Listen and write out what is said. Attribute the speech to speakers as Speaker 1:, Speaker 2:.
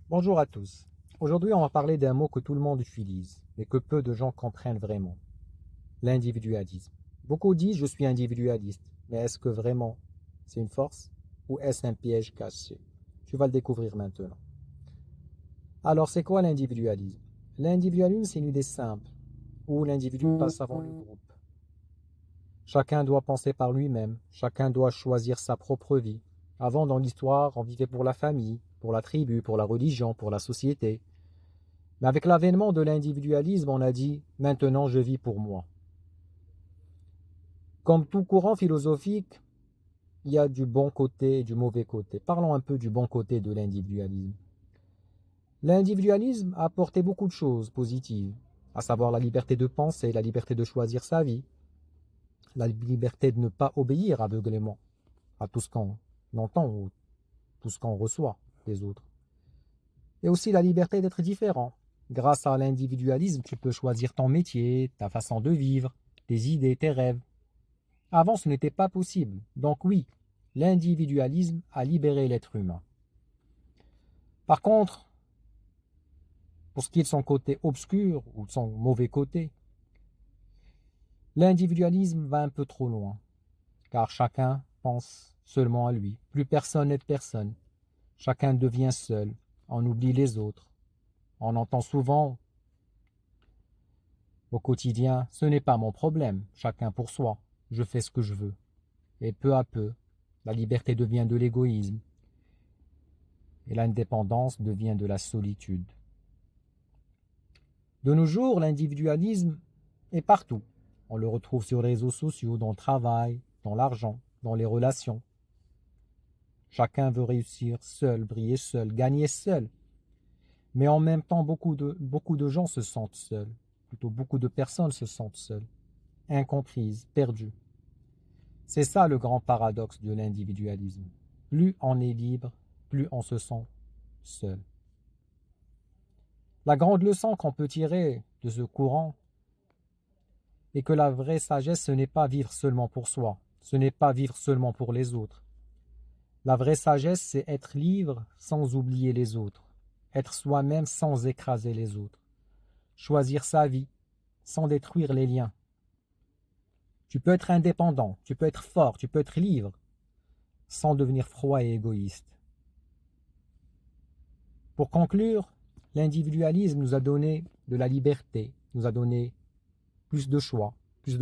Speaker 1: Bonjour à tous. Aujourd'hui, on va parler d'un mot que tout le monde utilise, mais que peu de gens comprennent vraiment. L'individualisme. Beaucoup disent je suis individualiste, mais est-ce que vraiment c'est une force ou est-ce un piège caché? Tu vas le découvrir maintenant. Alors, c'est quoi l'individualisme? L'individualisme, c'est une idée simple, où l'individu passe avant le groupe. Chacun doit penser par lui-même, chacun doit choisir sa propre vie. Avant, dans l'histoire, on vivait pour la famille, pour la tribu, pour la religion, pour la société. Mais avec l'avènement de l'individualisme, on a dit « maintenant je vis pour moi ». Comme tout courant philosophique, il y a du bon côté et du mauvais côté. Parlons un peu du bon côté de l'individualisme. L'individualisme a apporté beaucoup de choses positives, à savoir la liberté de penser, la liberté de choisir sa vie, la liberté de ne pas obéir aveuglément à tout ce qu'on entend ou tout ce qu'on reçoit des autres. Et aussi la liberté d'être différent. Grâce à l'individualisme, tu peux choisir ton métier, ta façon de vivre, tes idées, tes rêves. Avant, ce n'était pas possible. Donc oui, l'individualisme a libéré l'être humain. Par contre, pour ce qui est de son côté obscur ou de son mauvais côté, l'individualisme va un peu trop loin, car chacun pense seulement à lui. Plus personne n'aide personne. Chacun devient seul. On oublie les autres. On entend souvent au quotidien, ce n'est pas mon problème, chacun pour soi, je fais ce que je veux. Et peu à peu, la liberté devient de l'égoïsme et l'indépendance devient de la solitude. De nos jours, l'individualisme est partout. On le retrouve sur les réseaux sociaux, dans le travail, dans l'argent, dans les relations. Chacun veut réussir seul, briller seul, gagner seul. Mais en même temps, beaucoup de gens se sentent seuls. Plutôt, beaucoup de personnes se sentent seules, incomprises, perdues. C'est ça le grand paradoxe de l'individualisme. Plus on est libre, plus on se sent seul. La grande leçon qu'on peut tirer de ce courant est que la vraie sagesse, ce n'est pas vivre seulement pour soi, ce n'est pas vivre seulement pour les autres. La vraie sagesse, c'est être libre sans oublier les autres, être soi-même sans écraser les autres, choisir sa vie sans détruire les liens. Tu peux être indépendant, tu peux être fort, tu peux être libre, sans devenir froid et égoïste. Pour conclure, l'individualisme nous a donné de la liberté, nous a donné plus de choix,